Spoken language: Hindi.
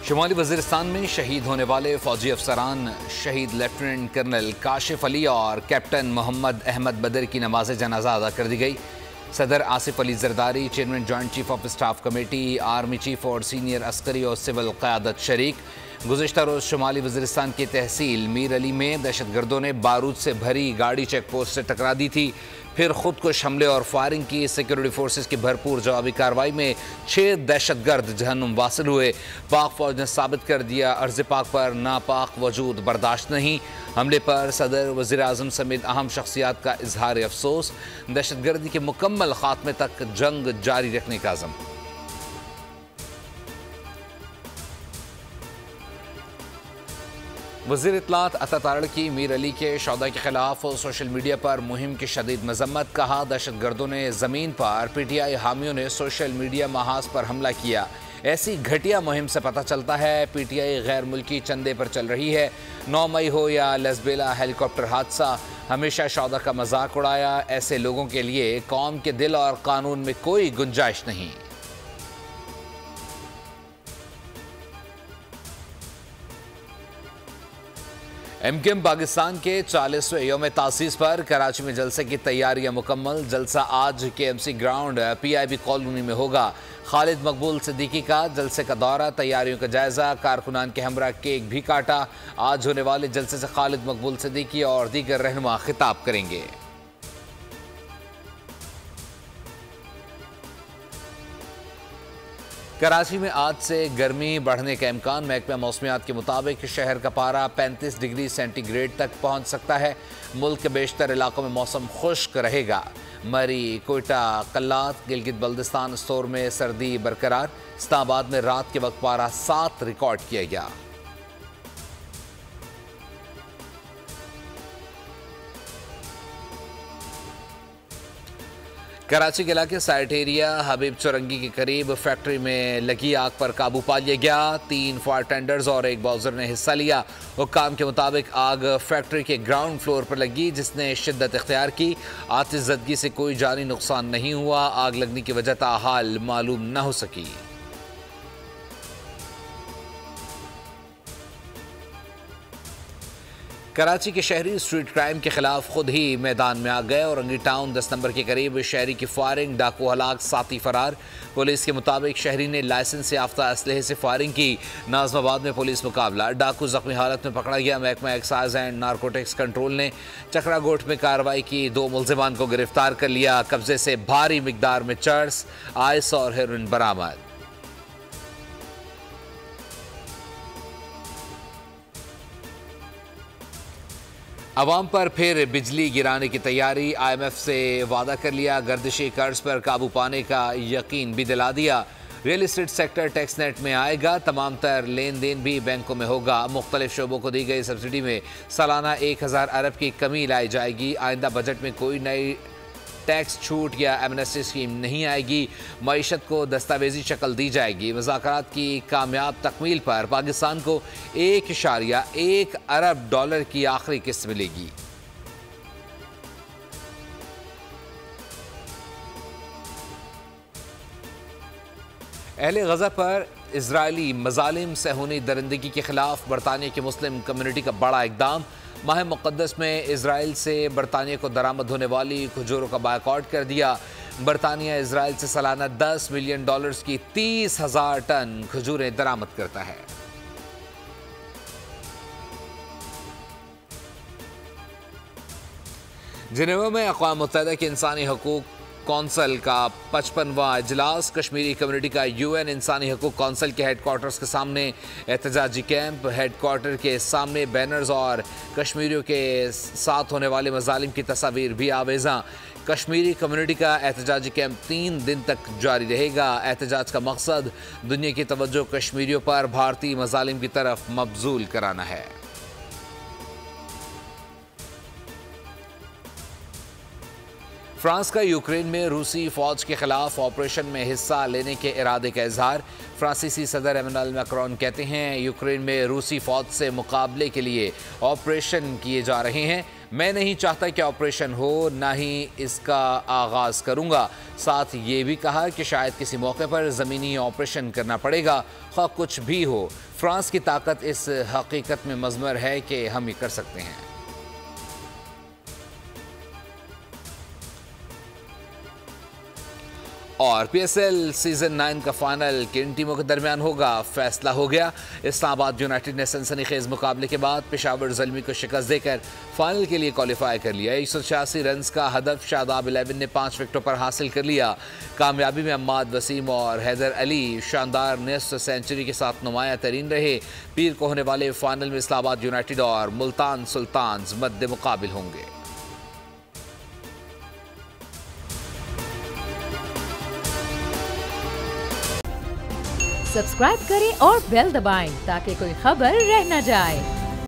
शुमाली वज़ीरिस्तान में शहीद होने वाले फौजी अफसरान शहीद लेफ्टिनेंट कर्नल काशिफ अली और कैप्टन मोहम्मद अहमद बदर की नमाज जनाजा अदा कर दी गई। सदर Asif Ali Zardari, chairman joint chief of staff committee, army chief और सीनियर अस्करी और सिविल क़यादत शरीक। गुज़िश्ता रोज़ शुमाली वज़ीरिस्तान की तहसील मीर अली में दहशतगर्दों ने बारूद से भरी गाड़ी चेक पोस्ट से टकरा दी थी, फिर खुदकुश हमले और फायरिंग की। सिक्योरिटी फोर्सेस की भरपूर जवाबी कार्रवाई में 6 दहशतगर्द जहन्नुम वासिल हुए। पाक फौज ने साबित कर दिया अर्ज़ पाक पर नापाक वजूद बर्दाश्त नहीं। हमले पर सदर, वज़ीर आज़म समेत अहम शख्सियात का इजहार अफसोस। दहशतगर्दी के मुकम्मल खात्मे तक जंग जारी रखने का अज़म। वज़ीर इत्तलात अता तारड़ की मीर अली के शौदा के खिलाफ सोशल मीडिया पर मुहिम की शदीद मजम्मत। कहा, दहशतगर्दों ने ज़मीन पर PTI हामियों ने सोशल मीडिया महाज पर हमला किया। ऐसी घटिया मुहिम से पता चलता है PTI गैर मुल्की चंदे पर चल रही है। 9 मई हो या लसबेला हेलीकॉप्टर हादसा, हमेशा शौदा का मजाक उड़ाया। ऐसे लोगों के लिए कौम के दिल और कानून में कोई गुंजाइश नहीं। MKM पाकिस्तान के 40वें यौम तासीस पर कराची में जलसे की तैयारियां मुकम्मल। जलसा आज KMC ग्राउंड PIB कॉलोनी में होगा। खालिद मकबूल सिद्दीकी का जलसे का दौरा, तैयारियों का जायजा, कारकुनान के हमरा केक भी काटा। आज होने वाले जलसे से खालिद मकबूल सिद्दीकी और दीगर रहनुमा खिताब करेंगे। कराची में आज से गर्मी बढ़ने का इम्कान। महकमा मौसमियात के मुताबिक शहर का पारा 35 डिग्री सेंटीग्रेड तक पहुंच सकता है। मुल्क के बेशतर इलाकों में मौसम खुश्क रहेगा। मरी, कोयटा, कल्लात, गिलगित बल्दिस्तान स्टोर में सर्दी बरकरार। इस्लामाबाद में रात के वक्त पारा 7 रिकॉर्ड किया गया। कराची के इलाके साइट एरिया हबीब चौरंगी के करीब फैक्ट्री में लगी आग पर काबू पा लिया गया। 3 फायर टेंडर्स और 1 बाउजर ने हिस्सा लिया। हुक्काम के मुताबिक आग फैक्ट्री के ग्राउंड फ्लोर पर लगी, जिसने शिद्दत इख्तियार की। आतिशज़दगी से कोई जानी नुकसान नहीं हुआ। आग लगने की वजह ताहाल मालूम न हो सकी। कराची के शहरी स्ट्रीट क्राइम के खिलाफ खुद ही मैदान में आ गए। औरंगी टाउन 10 नंबर के करीब शहरी की फायरिंग, डाकू हलाक, साथी फरार। पुलिस के मुताबिक शहरी ने लाइसेंस याफ्ता असलहे से फायरिंग की। नाजमाबाद में पुलिस मुकाबला, डाकू जख्मी हालत में पकड़ा गया। महकमा एक्साइज एंड नारकोटिक्स कंट्रोल ने चक्रागोट में कार्रवाई की। 2 मुलजिमान को गिरफ्तार कर लिया। कब्जे से भारी मिकदार में चर्स, आइस और हेरोइन बरामद। अवाम पर फिर बिजली गिराने की तैयारी। IMF से वादा कर लिया। गर्दिशी कर्ज पर काबू पाने का यकीन भी दिला दिया। Real estate sector tax net में आएगा। तमाम तर लेन देन भी बैंकों में होगा। मुख्तलिफ शोबों को दी गई सब्सिडी में सालाना 1000 अरब की कमी लाई जाएगी। आइंदा बजट में कोई नई टैक्स छूट या एमनेस्टी स्कीम नहीं आएगी। मईशत को दस्तावेजी शक्ल दी जाएगी। मुज़ाकरात की कामयाब तकमील पर पाकिस्तान को 1.1 अरब डॉलर की आखिरी किस्त मिलेगी। अहले गज़ा पर इजरायली मजालिम सहूनी दरिंदगी के खिलाफ बरतानिया की मुस्लिम कम्युनिटी का बड़ा इकदाम। माह मुक़द्दस में इजराइल से बरतानिया को दरामद होने वाली खजूरों का बायकॉट कर दिया। बरतानिया इजराइल से सालाना $10 मिलियन की 30,000 टन खजूरें दरामद करता है। जिनेवा में अक़वाम मुत्तहिदा के इंसानी हकूक़ कौंसल का 55वां इजलास। कश्मीरी कम्युनिटी का UN इंसानी हकूक़ कौंसल के हेडक्वार्टर्स के सामने एहतजाजी कैंप। हेडक्वार्टर के सामने बैनर्स और कश्मीरियों के साथ होने वाले मजालिम की तस्वीर भी आवेज़ा। कश्मीरी कम्युनिटी का एहतजाजी कैंप 3 दिन तक जारी रहेगा। एहतजाज का मकसद दुनिया की तवज्जो कश्मीरियों पर भारतीय मजालिम की तरफ मबजूल कराना है। फ्रांस का यूक्रेन में रूसी फौज के खिलाफ ऑपरेशन में हिस्सा लेने के इरादे का इजहार। फ्रांसीसी सदर एमेनुएल मैक्रोन कहते हैं यूक्रेन में रूसी फौज से मुकाबले के लिए ऑपरेशन किए जा रहे हैं। मैं नहीं चाहता कि ऑपरेशन हो, ना ही इसका आगाज़ करूंगा। साथ ये भी कहा कि शायद किसी मौके पर ज़मीनी ऑपरेशन करना पड़ेगा। ख़्वाह कुछ भी हो, फ्रांस की ताकत इस हकीकत में मज़मर है कि हम ये कर सकते हैं। और PSL सीजन 9 का फाइनल किन टीमों के दरमियान होगा, फैसला हो गया। इस्लामाबाद यूनाइटेड ने सनसनीखेज मुकाबले के बाद पेशावर ज़ल्मी को शिकस्त देकर फाइनल के लिए क्वालिफाई कर लिया। 186 रन का हदफ शादाब 11 ने 5 विकेटों पर हासिल कर लिया। कामयाबी में अम्माद वसीम और हैदर अली शानदार निस्फ सेंचुरी के साथ नुमाया तरीन रहे। पीर को होने वाले फाइनल में इस्लामाबाद यूनाइटेड और मुल्तान सुल्तान्स मद्दे मुकाबिल होंगे। सब्सक्राइब करें और बेल दबाएं ताकि कोई खबर रह न जाए।